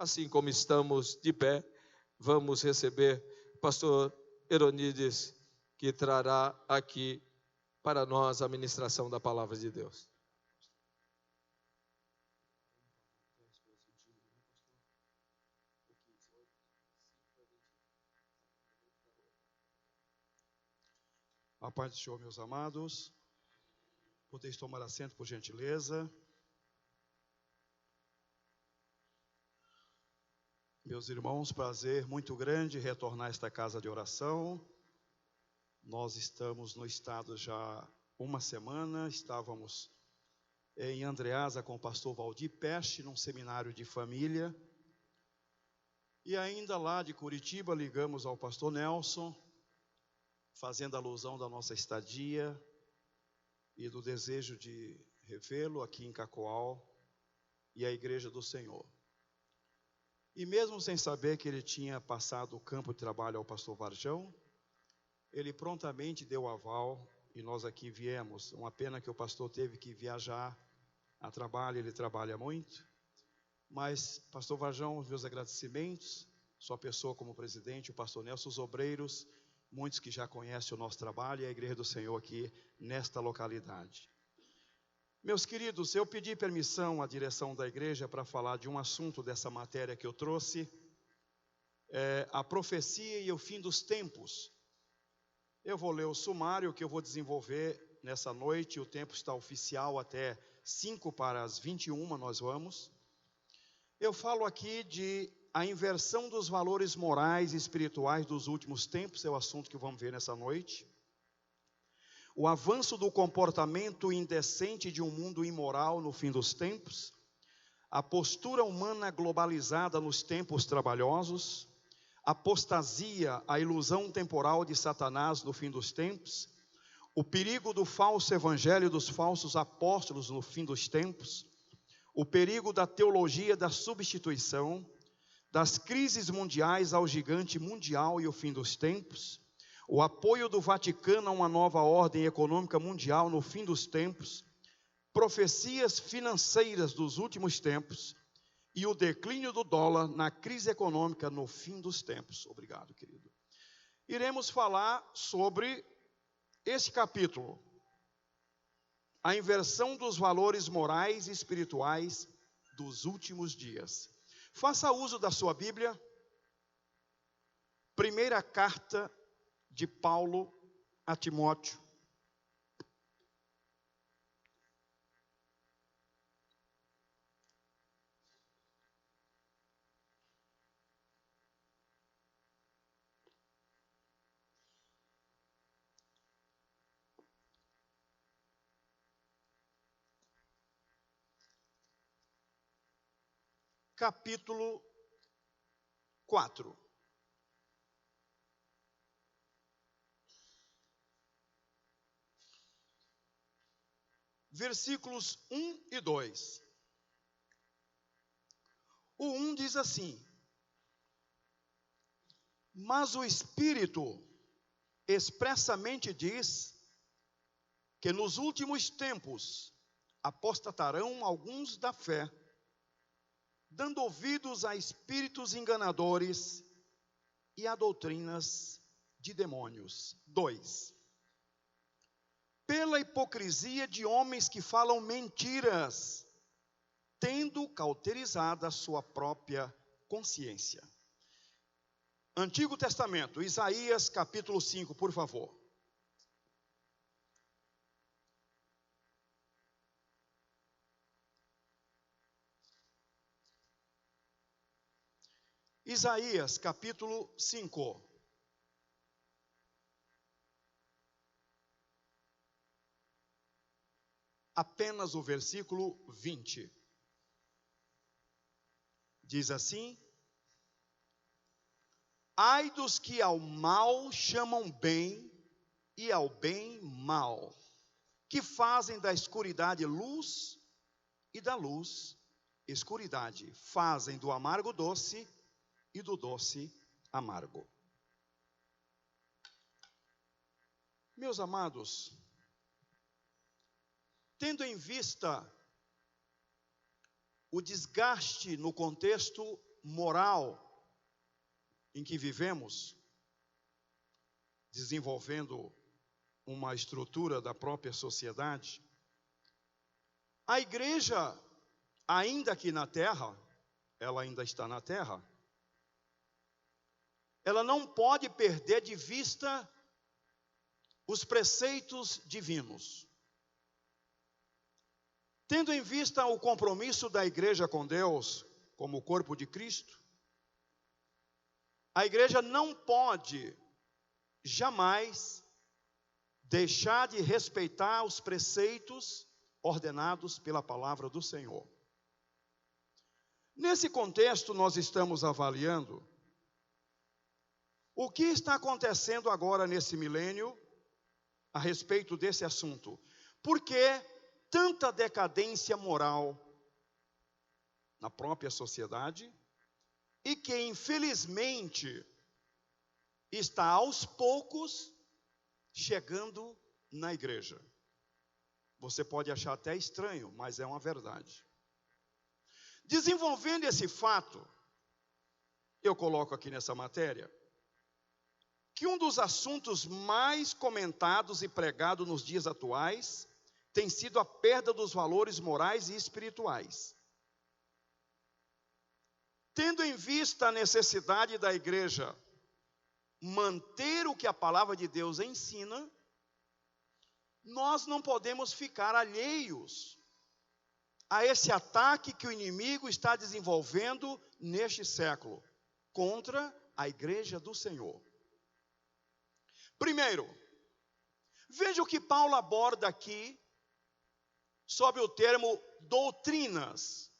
assim como estamos de pé, vamos receber o pastor Eronides, que trará aqui para nós a ministração da palavra de Deus. A paz do Senhor, meus amados. Podeis tomar assento, por gentileza. Meus irmãos, prazer muito grande retornar a esta casa de oração. Nós estamos no estado já uma semana, estávamos em Andreasa com o pastor Valdir Peste, num seminário de família. E ainda lá de Curitiba, ligamos ao pastor Nelson, fazendo alusão da nossa estadia e do desejo de revê-lo aqui em Cacoal e a Igreja do Senhor. E mesmo sem saber que ele tinha passado o campo de trabalho ao pastor Varjão, ele prontamente deu aval e nós aqui viemos. Uma pena que o pastor teve que viajar a trabalho, ele trabalha muito. Mas, pastor Varjão, os meus agradecimentos, sua pessoa como presidente, o pastor Nelson, os obreiros, muitos que já conhecem o nosso trabalho e a Igreja do Senhor aqui nesta localidade. Meus queridos, eu pedi permissão à direção da igreja para falar de um assunto dessa matéria que eu trouxe, a profecia e o fim dos tempos. Eu vou ler o sumário que eu vou desenvolver nessa noite, o tempo está oficial até 5:21, nós vamos. Eu falo aqui de a inversão dos valores morais e espirituais dos últimos tempos, é o assunto que vamos ver nessa noite. O avanço do comportamento indecente de um mundo imoral no fim dos tempos, a postura humana globalizada nos tempos trabalhosos, a apostasia, a ilusão temporal de Satanás no fim dos tempos, o perigo do falso evangelho e dos falsos apóstolos no fim dos tempos, o perigo da teologia da substituição, das crises mundiais ao gigante mundial e o fim dos tempos, o apoio do Vaticano a uma nova ordem econômica mundial no fim dos tempos, profecias financeiras dos últimos tempos e o declínio do dólar na crise econômica no fim dos tempos. Obrigado, querido. Iremos falar sobre esse capítulo, a inversão dos valores morais e espirituais dos últimos dias. Faça uso da sua Bíblia. Primeira carta de Paulo a Timóteo. Capítulo 4. Versículos 1 e 2. O 1 diz assim: mas o Espírito expressamente diz que nos últimos tempos apostatarão alguns da fé, dando ouvidos a espíritos enganadores e a doutrinas de demônios. 2. Pela hipocrisia de homens que falam mentiras, tendo cauterizado a sua própria consciência. Antigo Testamento, Isaías capítulo 5, por favor. Isaías capítulo 5. Apenas o versículo 20. Diz assim: ai dos que ao mal chamam bem e ao bem mal, que fazem da escuridade luz e da luz escuridade, fazem do amargo doce e do doce amargo. Meus amados, tendo em vista o desgaste no contexto moral em que vivemos, desenvolvendo uma estrutura da própria sociedade, a igreja, ainda aqui na terra, ela ainda está na terra, ela não pode perder de vista os preceitos divinos. Tendo em vista o compromisso da igreja com Deus, como o corpo de Cristo, a igreja não pode jamais deixar de respeitar os preceitos ordenados pela palavra do Senhor. Nesse contexto, nós estamos avaliando o que está acontecendo agora nesse milênio a respeito desse assunto. Por que tanta decadência moral na própria sociedade e que, infelizmente, está aos poucos chegando na igreja? Você pode achar até estranho, mas é uma verdade. Desenvolvendo esse fato, eu coloco aqui nessa matéria que um dos assuntos mais comentados e pregados nos dias atuais tem sido a perda dos valores morais e espirituais. Tendo em vista a necessidade da igreja manter o que a palavra de Deus ensina, nós não podemos ficar alheios a esse ataque que o inimigo está desenvolvendo neste século contra a igreja do Senhor. Primeiro, veja o que Paulo aborda aqui sob o termo doutrinas.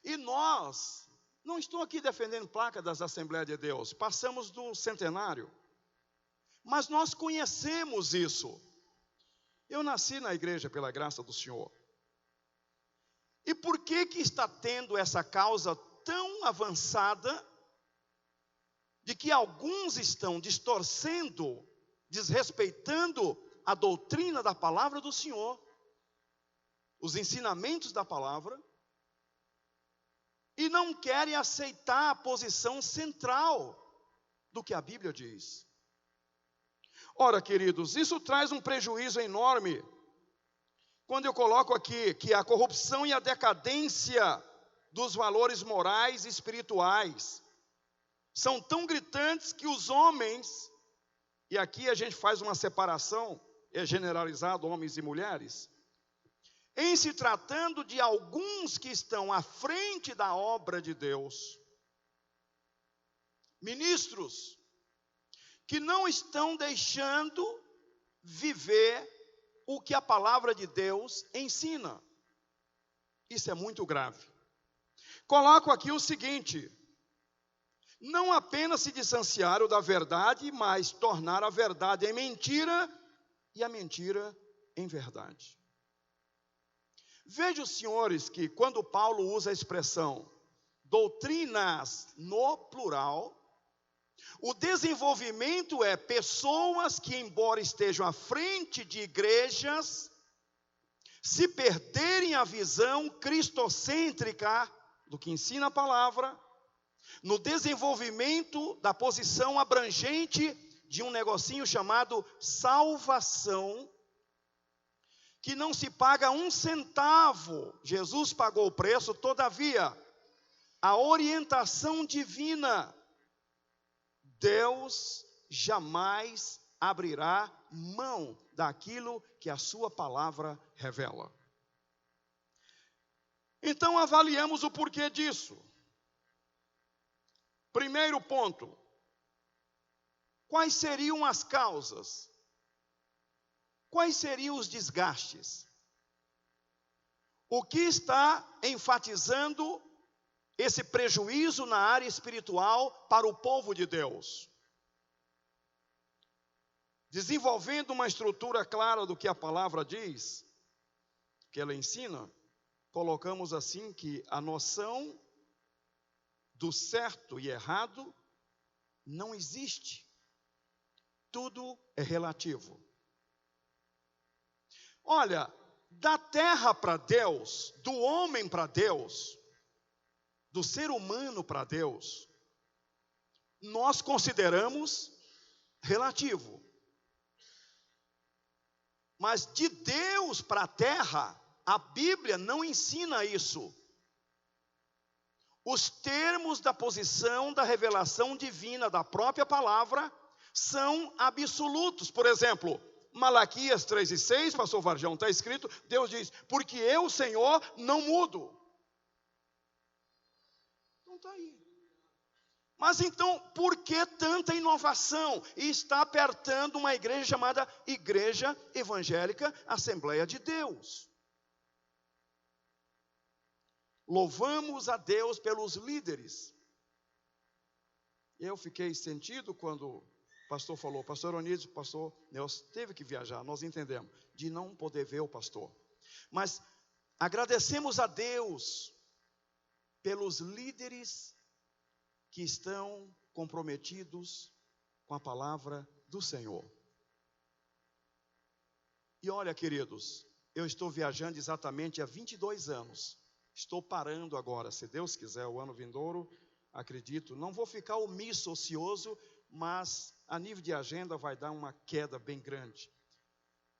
E nós, não estou aqui defendendo placa das Assembleias de Deus, passamos do centenário, mas nós conhecemos isso. Eu nasci na igreja pela graça do Senhor. E por que está tendo essa causa tão avançada de que alguns estão distorcendo, desrespeitando a doutrina da palavra do Senhor, os ensinamentos da palavra, e não querem aceitar a posição central do que a Bíblia diz? Ora, queridos, isso traz um prejuízo enorme quando eu coloco aqui que a corrupção e a decadência dos valores morais e espirituais são tão gritantes que os homens, e aqui a gente faz uma separação, é generalizado homens e mulheres, em se tratando de alguns que estão à frente da obra de Deus, ministros que não estão deixando viver o que a palavra de Deus ensina. Isso é muito grave. Coloco aqui o seguinte: não apenas se distanciaram da verdade, mas tornaram a verdade em mentira e a mentira em verdade. Vejam, senhores, que quando Paulo usa a expressão doutrinas no plural, o desenvolvimento é pessoas que, embora estejam à frente de igrejas, se perderem a visão cristocêntrica do que ensina a palavra, no desenvolvimento da posição abrangente de um negocinho chamado salvação, que não se paga um centavo. Jesus pagou o preço, todavia, a orientação divina, Deus jamais abrirá mão daquilo que a sua palavra revela. Então avaliamos o porquê disso. Primeiro ponto: quais seriam as causas? Quais seriam os desgastes? O que está enfatizando esse prejuízo na área espiritual para o povo de Deus? Desenvolvendo uma estrutura clara do que a palavra diz, que ela ensina, colocamos assim que a noção do certo e errado não existe. Tudo é relativo. Olha, da terra para Deus, do homem para Deus, do ser humano para Deus, nós consideramos relativo. Mas de Deus para a terra, a Bíblia não ensina isso. Os termos da posição da revelação divina da própria palavra são absolutos. Por exemplo, Malaquias 3:6, pastor Varjão, está escrito, Deus diz, porque eu, Senhor, não mudo. Então está aí. Mas então, por que tanta inovação? E está apertando uma igreja chamada Igreja Evangélica Assembleia de Deus. Louvamos a Deus pelos líderes. Eu fiquei sentido quando o pastor falou, pastor Onísio, o pastor Nelson teve que viajar, nós entendemos, de não poder ver o pastor. Mas agradecemos a Deus pelos líderes que estão comprometidos com a palavra do Senhor. E olha, queridos, eu estou viajando exatamente há 22 anos. Estou parando agora, se Deus quiser, o ano vindouro, acredito, não vou ficar omisso, ocioso, mas a nível de agenda vai dar uma queda bem grande.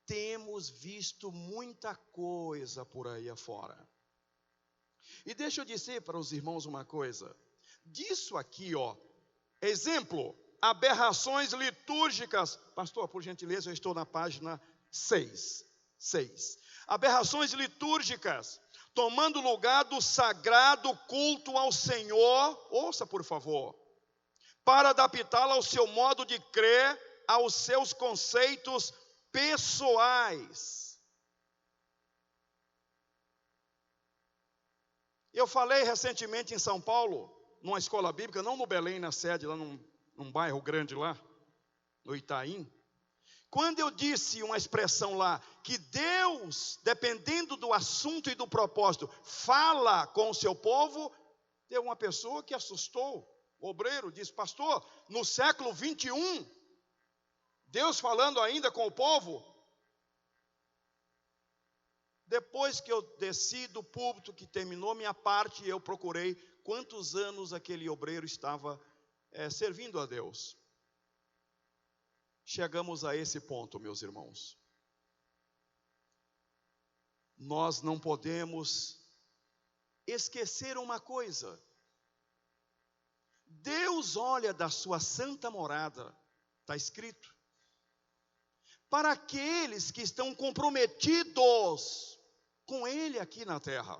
Temos visto muita coisa por aí afora. E deixa eu dizer para os irmãos uma coisa. Disso aqui, exemplo, aberrações litúrgicas. Pastor, por gentileza, eu estou na página 6. Aberrações litúrgicas, tomando lugar do sagrado culto ao Senhor, ouça por favor, para adaptá-la ao seu modo de crer, aos seus conceitos pessoais. Eu falei recentemente em São Paulo, numa escola bíblica, não no Belém, na sede, lá num bairro grande lá, no Itaim. Quando eu disse uma expressão lá, que Deus, dependendo do assunto e do propósito, fala com o seu povo, teve uma pessoa que assustou, o obreiro, disse, pastor, no século 21, Deus falando ainda com o povo. Depois que eu desci do púlpito, que terminou minha parte, eu procurei quantos anos aquele obreiro estava servindo a Deus. Chegamos a esse ponto, meus irmãos. Nós não podemos esquecer uma coisa. Deus olha da sua santa morada, está escrito, para aqueles que estão comprometidos com Ele aqui na terra.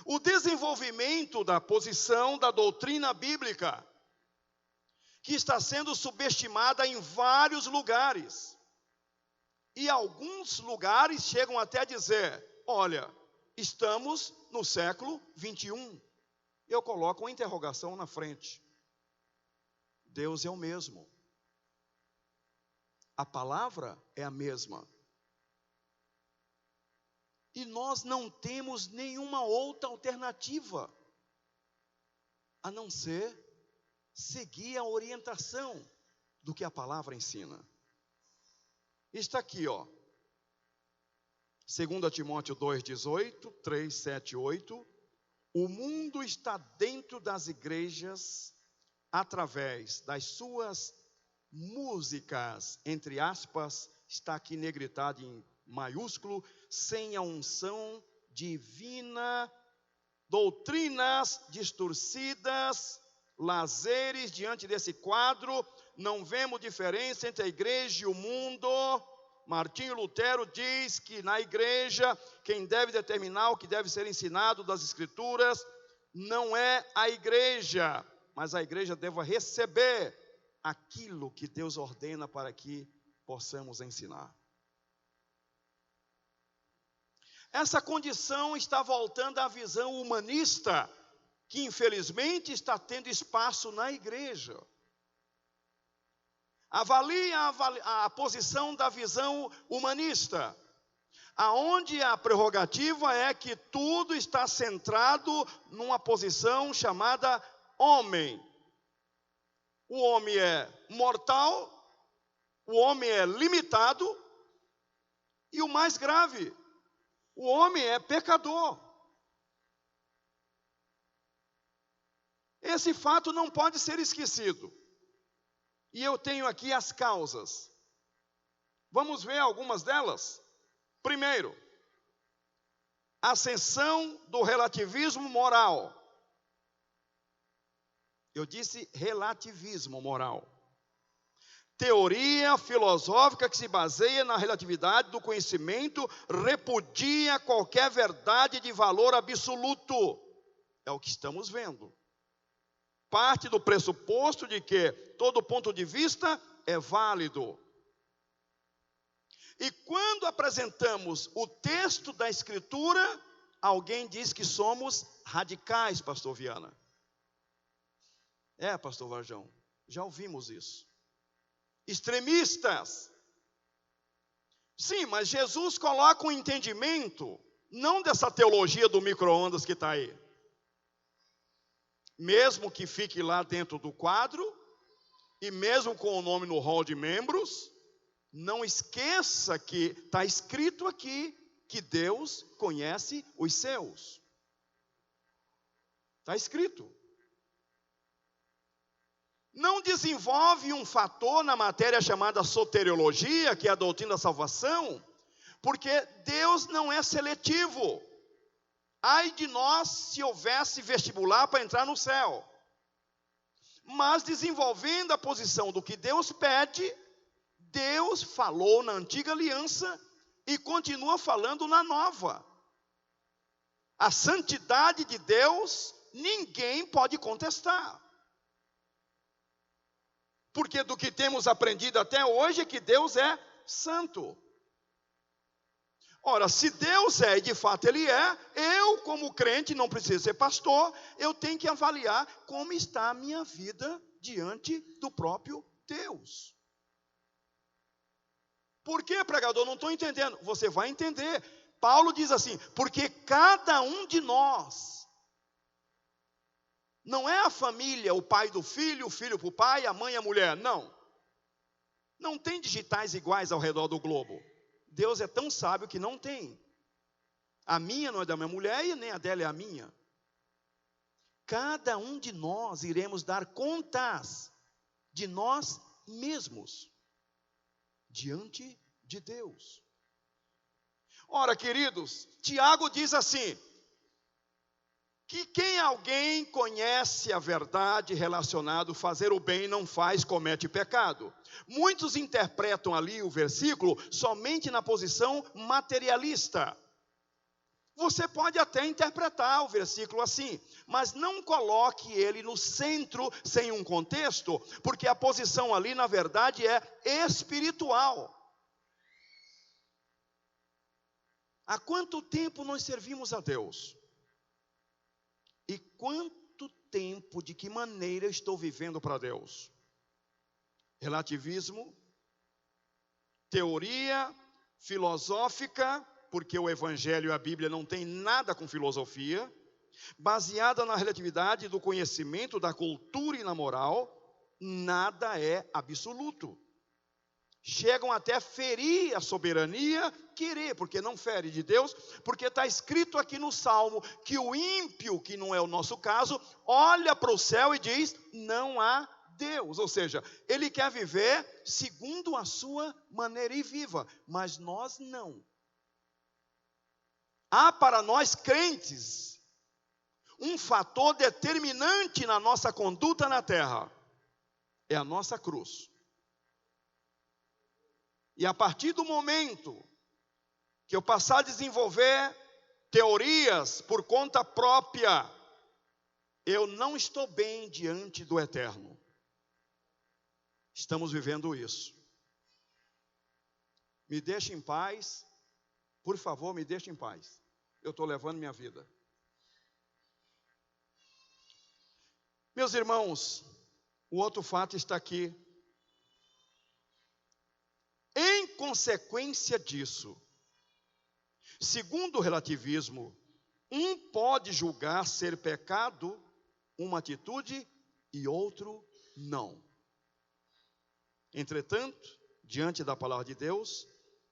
O desenvolvimento da posição da doutrina bíblica, que está sendo subestimada em vários lugares. E alguns lugares chegam até a dizer, olha, estamos no século 21. Eu coloco uma interrogação na frente. Deus é o mesmo. A palavra é a mesma. E nós não temos nenhuma outra alternativa, a não ser seguir a orientação do que a palavra ensina. Está aqui, 2 Timóteo 2,18, 3, 7, 8. O mundo está dentro das igrejas através das suas músicas, entre aspas, está aqui negritado em maiúsculo, sem a unção divina, doutrinas distorcidas, lazeres. Diante desse quadro, não vemos diferença entre a igreja e o mundo. Martinho Lutero diz que na igreja, quem deve determinar o que deve ser ensinado das escrituras, não é a igreja, mas a igreja deve receber aquilo que Deus ordena para que possamos ensinar. Essa condição está voltando à visão humanista, que infelizmente está tendo espaço na igreja. Avalie a posição da visão humanista, aonde a prerrogativa é que tudo está centrado numa posição chamada homem. O homem é mortal, o homem é limitado, e o mais grave, o homem é pecador. Esse fato não pode ser esquecido. E eu tenho aqui as causas. Vamos ver algumas delas? Primeiro, ascensão do relativismo moral. Eu disse relativismo moral. Teoria filosófica que se baseia na relatividade do conhecimento repudia qualquer verdade de valor absoluto. É o que estamos vendo. Parte do pressuposto de que todo ponto de vista é válido. E quando apresentamos o texto da Escritura, alguém diz que somos radicais, pastor Viana. Pastor Varjão, já ouvimos isso. Extremistas. Sim, mas Jesus coloca um entendimento, não dessa teologia do micro-ondas que está aí. Mesmo que fique lá dentro do quadro, e mesmo com o nome no hall de membros, não esqueça que está escrito aqui que Deus conhece os seus. Está escrito. Não desenvolve um fator na matéria chamada soteriologia, que é a doutrina da salvação, porque Deus não é seletivo. Ai de nós se houvesse vestibular para entrar no céu. Mas desenvolvendo a posição do que Deus pede, Deus falou na antiga aliança e continua falando na nova. A santidade de Deus ninguém pode contestar. Porque do que temos aprendido até hoje é que Deus é santo. Ora, se Deus é, e de fato Ele é, eu como crente, não preciso ser pastor, eu tenho que avaliar como está a minha vida diante do próprio Deus. Por que, pregador? Não estou entendendo. Você vai entender. Paulo diz assim, porque cada um de nós, não é a família, o pai do filho, o filho para o pai, a mãe e a mulher, não. Não tem digitais iguais ao redor do globo. Deus é tão sábio que não tem. A minha não é da minha mulher e nem a dela é a minha. Cada um de nós iremos dar contas de nós mesmos diante de Deus. Ora, queridos, Tiago diz assim, que quem alguém conhece a verdade relacionado fazer o bem não faz, comete pecado. Muitos interpretam ali o versículo somente na posição materialista. Você pode até interpretar o versículo assim, mas não coloque ele no centro sem um contexto, porque a posição ali, na verdade, é espiritual. Há quanto tempo nós servimos a Deus? E quanto tempo, de que maneira eu estou vivendo para Deus? Relativismo, teoria filosófica, porque o Evangelho e a Bíblia não tem nada com filosofia, baseada na relatividade do conhecimento, da cultura e na moral, nada é absoluto. Chegam até a ferir a soberania, querer, porque não fere de Deus, porque está escrito aqui no Salmo, que o ímpio, que não é o nosso caso, olha para o céu e diz, não há Deus. Ou seja, ele quer viver segundo a sua maneira e viva, mas nós não. Há para nós crentes, um fator determinante na nossa conduta na terra, é a nossa cruz. E a partir do momento que eu passar a desenvolver teorias por conta própria, eu não estou bem diante do Eterno. Estamos vivendo isso. Me deixe em paz, por favor, me deixe em paz. Eu estou levando minha vida. Meus irmãos, o outro fato está aqui. Em consequência disso, segundo o relativismo, um pode julgar ser pecado uma atitude e outro não. Entretanto, diante da palavra de Deus,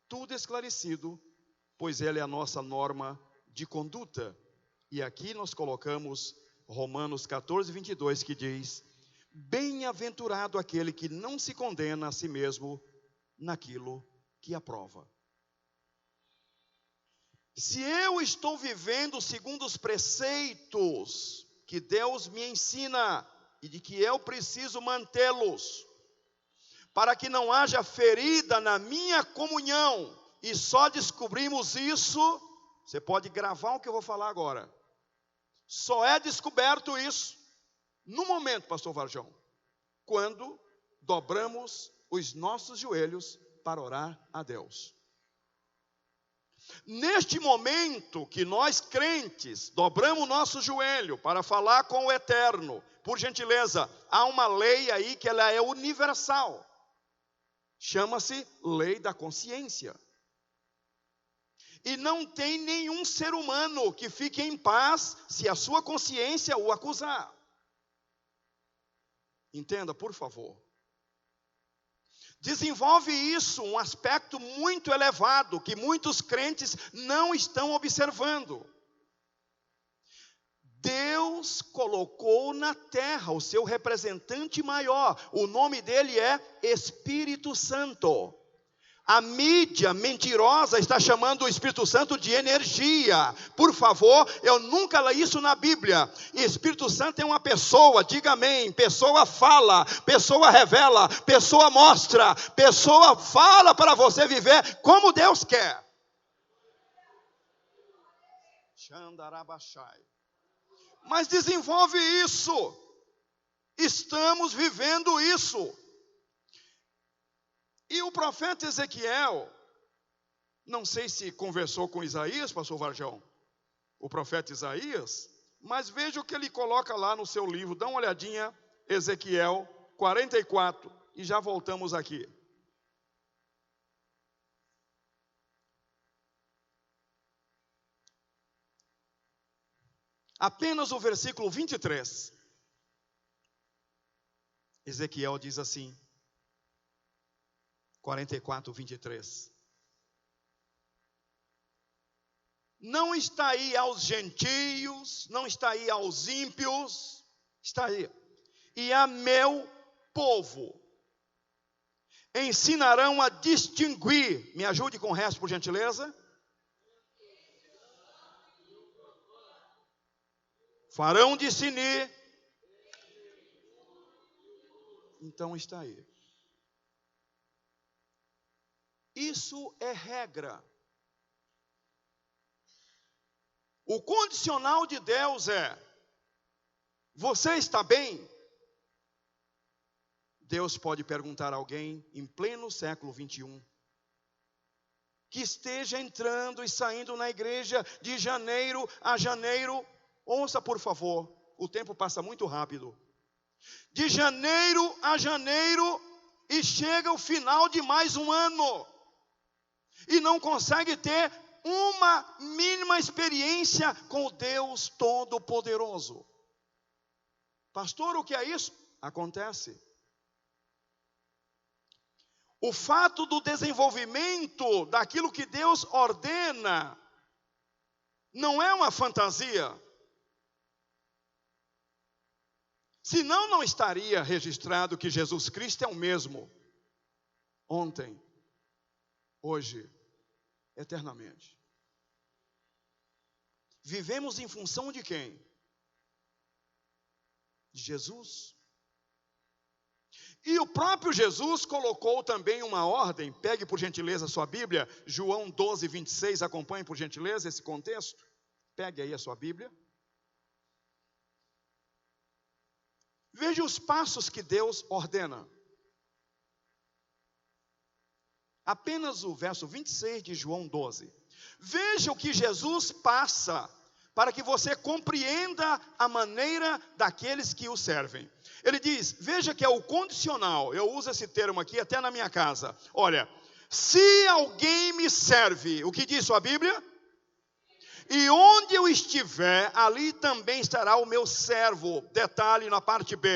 tudo é esclarecido, pois ela é a nossa norma de conduta. E aqui nós colocamos Romanos 14, 22, que diz: bem-aventurado aquele que não se condena a si mesmo naquilo que aprova. Se eu estou vivendo segundo os preceitos que Deus me ensina e de que eu preciso mantê-los, para que não haja ferida na minha comunhão, e só descobrimos isso, você pode gravar o que eu vou falar agora, só é descoberto isso no momento, pastor Varjão, quando dobramos os nossos joelhos para orar a Deus. Neste momento que nós crentes dobramos o nosso joelho para falar com o Eterno, por gentileza, há uma lei aí que ela é universal, chama-se lei da consciência. E não tem nenhum ser humano que fique em paz se a sua consciência o acusar. Entenda, por favor. Desenvolve isso, um aspecto muito elevado, que muitos crentes não estão observando. Deus colocou na terra o seu representante maior, o nome dele é Espírito Santo. A mídia mentirosa está chamando o Espírito Santo de energia. Por favor, eu nunca li isso na Bíblia. Espírito Santo é uma pessoa, diga amém. Pessoa fala, pessoa revela, pessoa mostra, pessoa fala para você viver como Deus quer. Mas desenvolve isso. Estamos vivendo isso. E o profeta Ezequiel, não sei se conversou com Isaías, pastor Varjão, o profeta Isaías, mas veja o que ele coloca lá no seu livro, dá uma olhadinha, Ezequiel 44, e já voltamos aqui. Apenas o versículo 23. Ezequiel diz assim, 44, 23. Não está aí aos gentios, não está aí aos ímpios, está aí. E a meu povo ensinarão a distinguir. Me ajude com o resto, por gentileza. Farão discernir. Então está aí. Isso é regra. O condicional de Deus é: você está bem? Deus pode perguntar a alguém em pleno século 21, que esteja entrando e saindo na igreja de janeiro a janeiro. Ouça por favor, o tempo passa muito rápido. De janeiro a janeiro e chega o final de mais um ano. E não consegue ter uma mínima experiência com o Deus Todo-Poderoso. Pastor, o que é isso? Acontece. O fato do desenvolvimento daquilo que Deus ordena não é uma fantasia. Senão não estaria registrado que Jesus Cristo é o mesmo ontem, hoje, eternamente. Vivemos em função de quem? De Jesus. E o próprio Jesus colocou também uma ordem. Pegue por gentileza a sua Bíblia, João 12, 26, acompanhe por gentileza esse contexto. Pegue aí a sua Bíblia. Veja os passos que Deus ordena. Apenas o verso 26 de João 12. Veja o que Jesus passa para que você compreenda a maneira daqueles que o servem. Ele diz, veja que é o condicional. Eu uso esse termo aqui até na minha casa. Olha, se alguém me serve, o que diz sua Bíblia? E onde eu estiver, ali também estará o meu servo. Detalhe na parte B.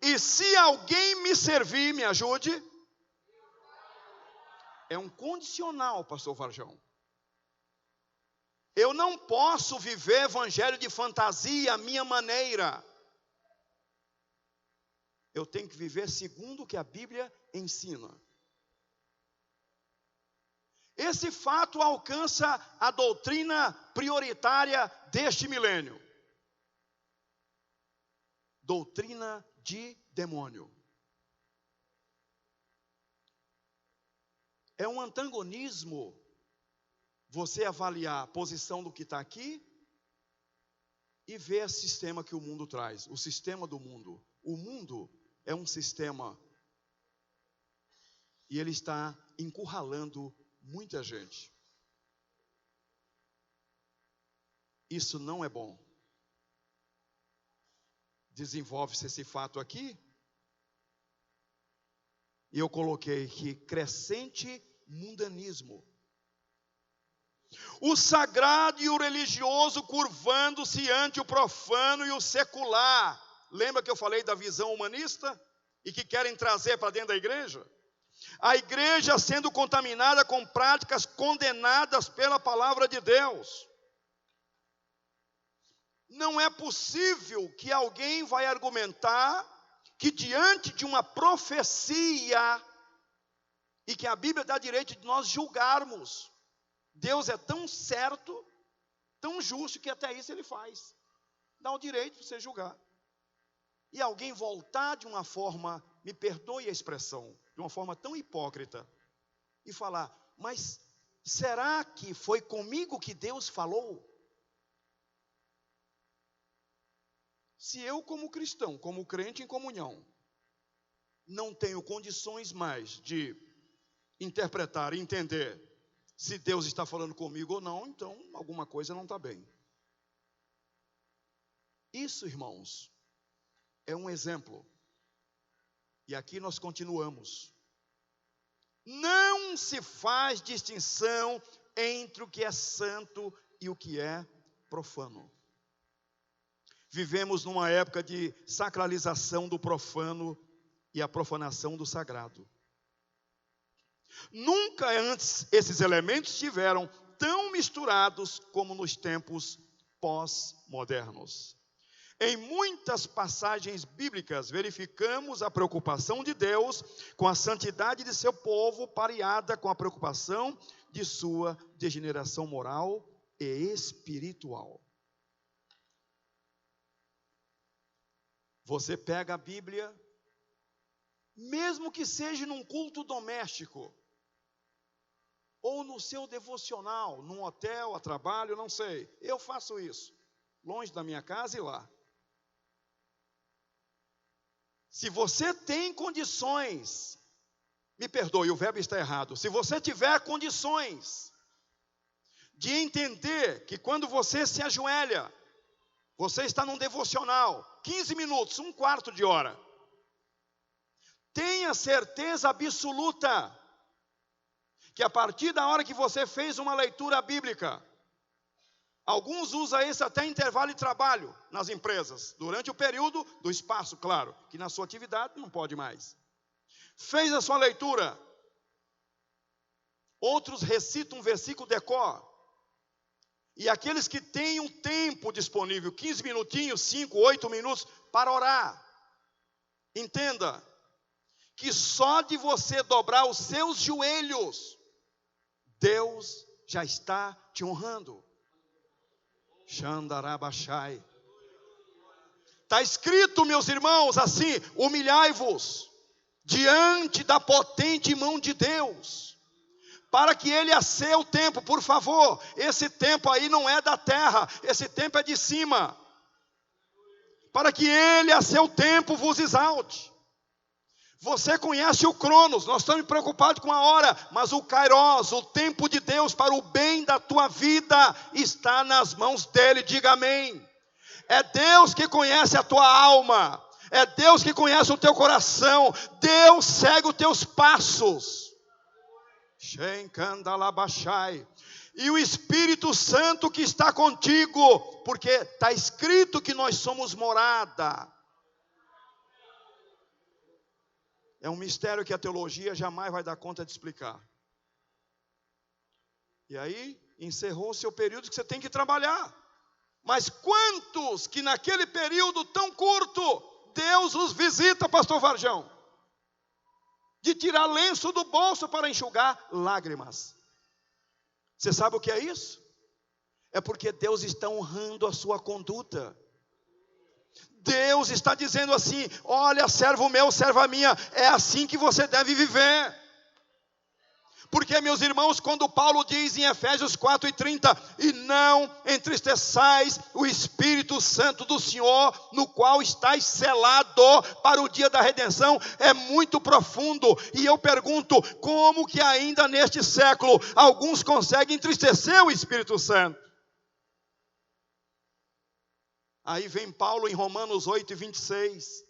E se alguém me servir, me ajude. É um condicional, pastor Varjão. Eu não posso viver evangelho de fantasia à minha maneira. Eu tenho que viver segundo o que a Bíblia ensina. Esse fato alcança a doutrina prioritária deste milênio. Doutrina de demônio. É um antagonismo você avaliar a posição do que está aqui e ver o sistema que o mundo traz, o sistema do mundo. O mundo é um sistema e ele está encurralando muita gente. Isso não é bom. Desenvolve-se esse fato aqui. E eu coloquei que crescente mundanismo. O sagrado e o religioso curvando-se ante o profano e o secular. Lembra que eu falei da visão humanista? E que querem trazer para dentro da igreja? A igreja sendo contaminada com práticas condenadas pela palavra de Deus. Não é possível que alguém vai argumentar que diante de uma profecia, e que a Bíblia dá direito de nós julgarmos, Deus é tão certo, tão justo, que até isso Ele faz. Dá o direito de você julgar. E alguém voltar de uma forma, me perdoe a expressão, de uma forma tão hipócrita, e falar, mas será que foi comigo que Deus falou? Se eu, como cristão, como crente em comunhão, não tenho condições mais de interpretar e entender se Deus está falando comigo ou não, então alguma coisa não está bem. Isso, irmãos, é um exemplo. E aqui nós continuamos. Não se faz distinção entre o que é santo e o que é profano. Vivemos numa época de sacralização do profano e a profanação do sagrado. Nunca antes esses elementos estiveram tão misturados como nos tempos pós-modernos. Em muitas passagens bíblicas verificamos a preocupação de Deus com a santidade de seu povo, pareada com a preocupação de sua degeneração moral e espiritual. Você pega a Bíblia, mesmo que seja num culto doméstico, ou no seu devocional, num hotel, a trabalho, não sei. Eu faço isso, longe da minha casa e lá. Se você tem condições, me perdoe, o verbo está errado. Se você tiver condições de entender que quando você se ajoelha, você está num devocional, 15 minutos, um quarto de hora. Tenha certeza absoluta que a partir da hora que você fez uma leitura bíblica, alguns usam esse até intervalo de trabalho nas empresas, durante o período do espaço, claro, que na sua atividade não pode mais. Fez a sua leitura, outros recitam um versículo de cor. E aqueles que têm um tempo disponível, 15 minutinhos, 5, 8 minutos, para orar. Entenda que só de você dobrar os seus joelhos, Deus já está te honrando. Xandarabachai. Está escrito, meus irmãos, assim, humilhai-vos diante da potente mão de Deus, para que Ele a seu tempo, por favor, esse tempo aí não é da terra, esse tempo é de cima, para que Ele a seu tempo vos exalte. Você conhece o Cronos, nós estamos preocupados com a hora, mas o Kairos, o tempo de Deus para o bem da tua vida, está nas mãos dEle, diga amém. É Deus que conhece a tua alma, é Deus que conhece o teu coração, Deus segue os teus passos. E o Espírito Santo que está contigo, porque está escrito que nós somos morada. É um mistério que a teologia jamais vai dar conta de explicar. E aí, encerrou o seu período que você tem que trabalhar. Mas quantos que naquele período tão curto, Deus os visita, pastor Varjão? De tirar lenço do bolso para enxugar lágrimas. Você sabe o que é isso? É porque Deus está honrando a sua conduta. Deus está dizendo assim: olha, servo meu, serva minha, é assim que você deve viver. Porque, meus irmãos, quando Paulo diz em Efésios 4:30, e não entristeçais o Espírito Santo do Senhor, no qual estáis selado para o dia da redenção, é muito profundo. E eu pergunto, como que ainda neste século, alguns conseguem entristecer o Espírito Santo? Aí vem Paulo em Romanos 8:26,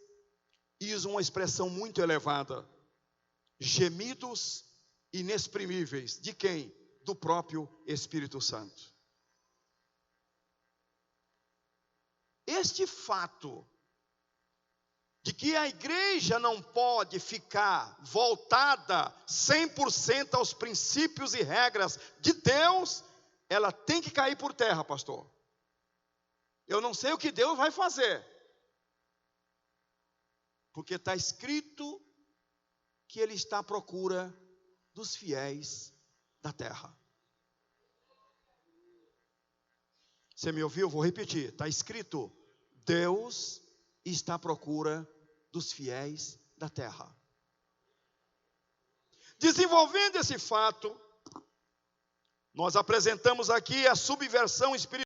e usa uma expressão muito elevada: gemidos inexprimíveis. De quem? Do próprio Espírito Santo. Este fato de que a igreja não pode ficar voltada 100% aos princípios e regras de Deus, ela tem que cair por terra, pastor. Eu não sei o que Deus vai fazer, porque está escrito que Ele está à procura dos fiéis da terra. Você me ouviu? Vou repetir. Está escrito: Deus está à procura dos fiéis da terra. Desenvolvendo esse fato, nós apresentamos aqui a subversão espiritual